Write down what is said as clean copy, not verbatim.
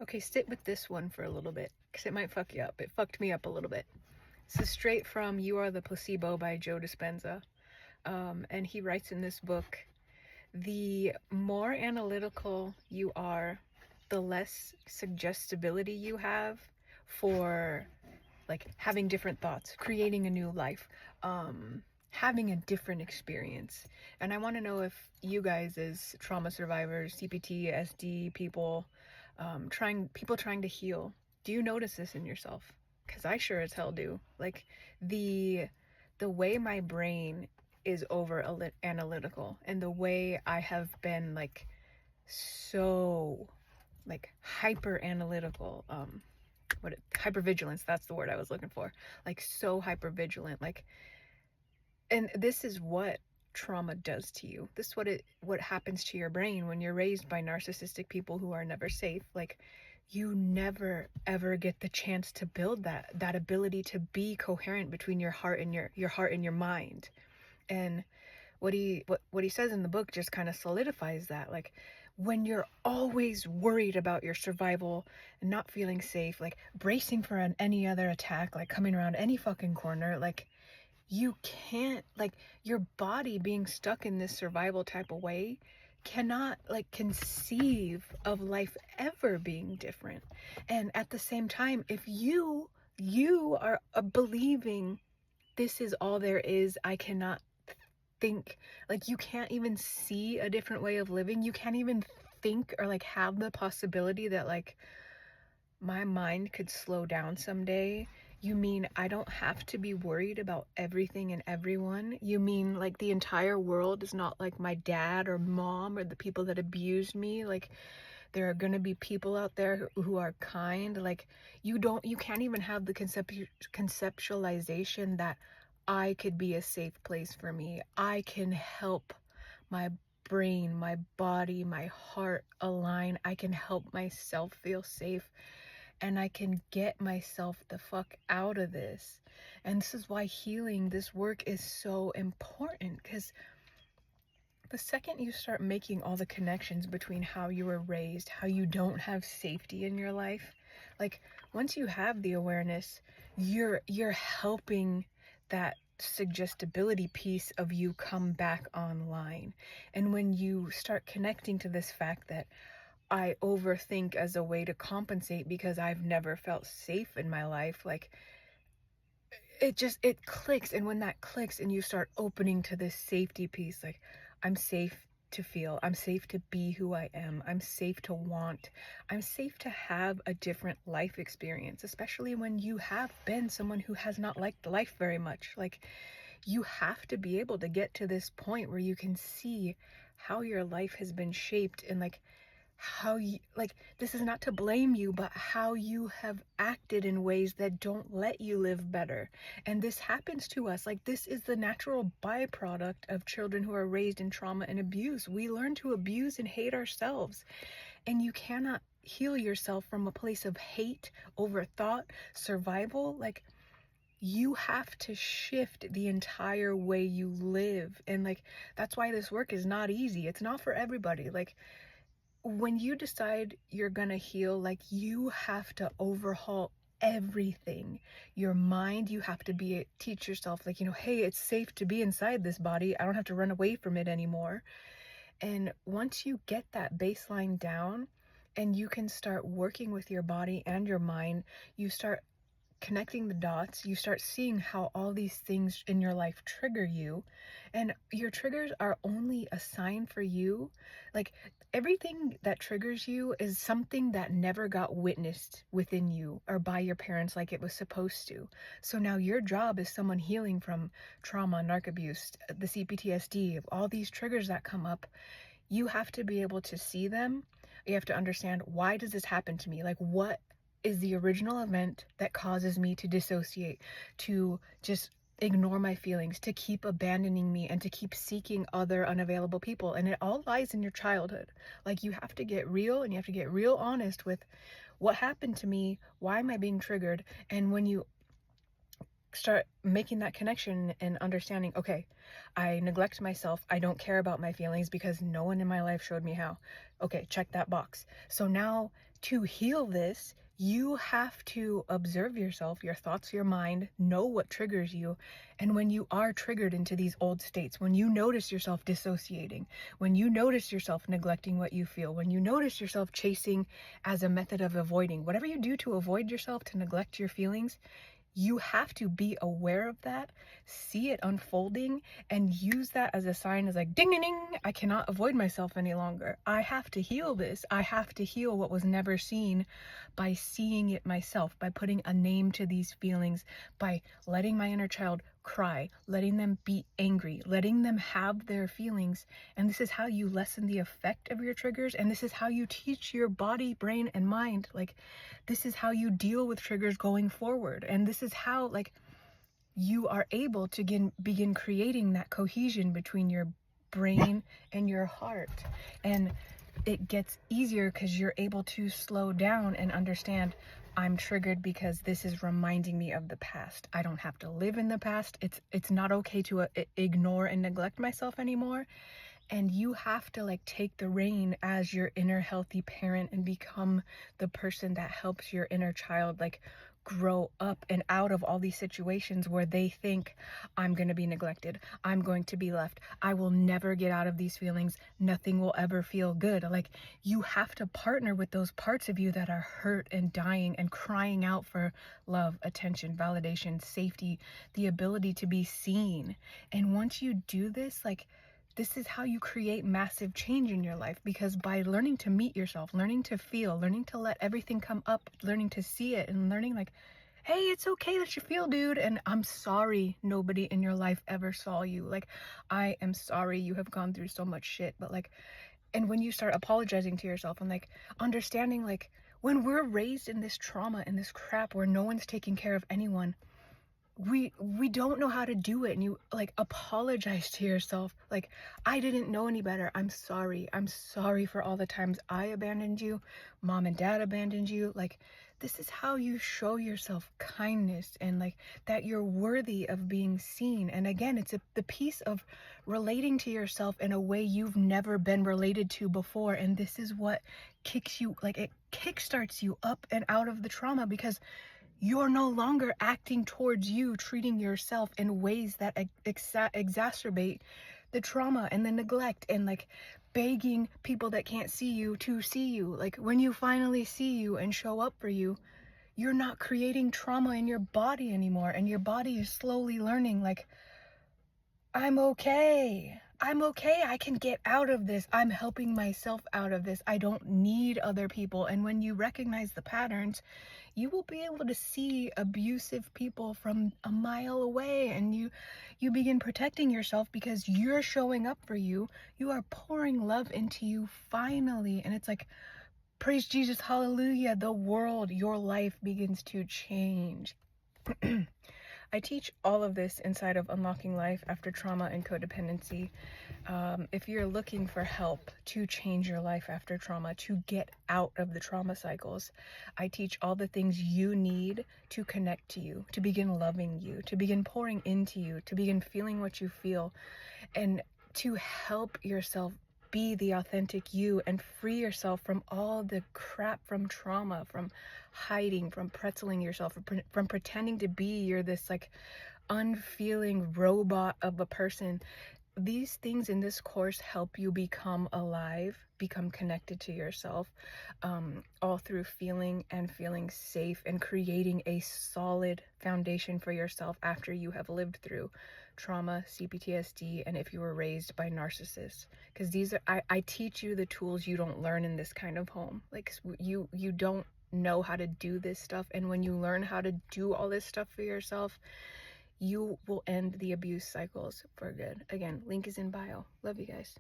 Okay, sit with this one for a little bit, because it might fuck you up. It fucked me up a little bit. This is straight from You Are the Placebo by Joe Dispenza. And he writes in this book, the more analytical you are, the less suggestibility you have for like having different thoughts, creating a new life, having a different experience. And I want to know if you guys, as trauma survivors, CPT, SD people, trying to heal, do you notice this in yourself? Because I sure as hell do. Like the way my brain is over analytical, and the way I have been like so like hyper analytical, hypervigilance, that's the word I was looking for, like so hypervigilant, like, and this is what trauma does to you. This is what happens to your brain when you're raised by narcissistic people who are never safe. Like, you never ever get the chance to build that ability to be coherent between your heart and your heart and your mind. And what he says in the book just kind of solidifies that. Like, when you're always worried about your survival and not feeling safe, like bracing for any other attack, like coming around any fucking corner, like you can't, like, your body being stuck in this survival type of way cannot like conceive of life ever being different. And at the same time, if you are believing this is all there is, I cannot think, like, you can't even see a different way of living, you can't even think or like have the possibility that like my mind could slow down someday. You mean I don't have to be worried about everything and everyone? You mean like the entire world is not like my dad or mom or the people that abused me? Like, there are going to be people out there who are kind. Like, you can't even have the conceptualization that I could be a safe place for me. I can help my brain, my body, my heart align. I can help myself feel safe, and I can get myself the fuck out of this. And this is why healing, this work, is so important, because the second you start making all the connections between how you were raised, how you don't have safety in your life, like, once you have the awareness, you're helping that suggestibility piece of you come back online. And when you start connecting to this fact that I overthink as a way to compensate because I've never felt safe in my life, like, it clicks. And when that clicks and you start opening to this safety piece, like, I'm safe to feel, I'm safe to be who I am, I'm safe to want, I'm safe to have a different life experience, especially when you have been someone who has not liked life very much. Like, you have to be able to get to this point where you can see how your life has been shaped, and like how you, like, this is not to blame you, but how you have acted in ways that don't let you live better. And this happens to us. Like, this is the natural byproduct of children who are raised in trauma and abuse. We learn to abuse and hate ourselves, and you cannot heal yourself from a place of hate, overthought, survival. Like, you have to shift the entire way you live. And like, that's why this work is not easy. It's not for everybody. Like, when you decide you're gonna heal, like, you have to overhaul everything. Your mind, you have to teach yourself, like, hey, it's safe to be inside this body, I don't have to run away from it anymore. And once you get that baseline down and you can start working with your body and your mind, you start connecting the dots, you start seeing how all these things in your life trigger you, and your triggers are only a sign for you. Like, everything that triggers you is something that never got witnessed within you or by your parents like it was supposed to. So now your job as someone healing from trauma, narc abuse, the CPTSD, all these triggers that come up, you have to be able to see them. You have to understand, why does this happen to me? Like, what is the original event that causes me to dissociate, to just ignore my feelings, to keep abandoning me, and to keep seeking other unavailable people? And it all lies in your childhood. Like, you have to get real, and you have to get real honest with what happened to me, why am I being triggered? And when you start making that connection and understanding, okay, I neglect myself, I don't care about my feelings because no one in my life showed me how. Okay, check that box. So now To heal this, you have to observe yourself, your thoughts, your mind, know what triggers you. And when you are triggered into these old states, when you notice yourself dissociating, when you notice yourself neglecting what you feel, when you notice yourself chasing as a method of avoiding, whatever you do to avoid yourself, to neglect your feelings, you have to be aware of that, see it unfolding, and use that as a sign, as like, ding, ding, ding, I cannot avoid myself any longer. I have to heal this. I have to heal what was never seen by seeing it myself, by putting a name to these feelings, by letting my inner child cry, letting them be angry, letting them have their feelings. And this is how you lessen the effect of your triggers. And this is how you teach your body, brain, and mind, like, this is how you deal with triggers going forward. And this is how, like, you are able to begin creating that cohesion between your brain and your heart. And it gets easier because you're able to slow down and understand, I'm triggered because this is reminding me of the past. I don't have to live in the past. It's not okay to ignore and neglect myself anymore. And you have to, like, take the reign as your inner healthy parent and become the person that helps your inner child, like, grow up and out of all these situations where they think, I'm going to be neglected, I'm going to be left, I will never get out of these feelings, nothing will ever feel good. Like, you have to partner with those parts of you that are hurt and dying and crying out for love, attention, validation, safety, the ability to be seen. And once you do this, like, this is how you create massive change in your life, because by learning to meet yourself, learning to feel, learning to let everything come up, learning to see it, and learning, like, hey, it's okay that you feel, dude, and I'm sorry nobody in your life ever saw you. Like, I am sorry you have gone through so much shit, but, like, and when you start apologizing to yourself and, like, understanding, like, when we're raised in this trauma and this crap where no one's taking care of anyone, we don't know how to do it. And you, like, apologize to yourself, like, I didn't know any better, I'm sorry for all the times I abandoned you, mom and dad abandoned you. Like, this is how you show yourself kindness and, like, that you're worthy of being seen. And again, it's the piece of relating to yourself in a way you've never been related to before. And this is what kicks you, like, it kickstarts you up and out of the trauma, because you're no longer acting towards you, treating yourself in ways that exacerbate the trauma and the neglect, and, like, begging people that can't see you to see you. Like, when you finally see you and show up for you, you're not creating trauma in your body anymore, and your body is slowly learning, like, I'm okay. I can get out of this. I'm helping myself out of this. I don't need other people. And when you recognize the patterns, you will be able to see abusive people from a mile away, and you begin protecting yourself because you're showing up for you. You are pouring love into you finally. And it's like, praise Jesus, hallelujah, the world, your life begins to change. I teach all of this inside of Unlocking Life After Trauma and Codependency. If you're looking for help to change your life after trauma, to get out of the trauma cycles, I teach all the things you need to connect to you, to begin loving you, to begin pouring into you, to begin feeling what you feel, and to help yourself be the authentic you and free yourself from all the crap from trauma, from hiding, from pretzeling yourself, from pretending to be you're this, like, unfeeling robot of a person. These things in this course help you become alive, become connected to yourself, all through feeling safe and creating a solid foundation for yourself after you have lived through trauma, CPTSD, and if you were raised by narcissists. Because these are, I teach you the tools you don't learn in this kind of home. Like, you don't know how to do this stuff, and when you learn how to do all this stuff for yourself, you will end the abuse cycles for good. Again, link is in bio. Love you guys.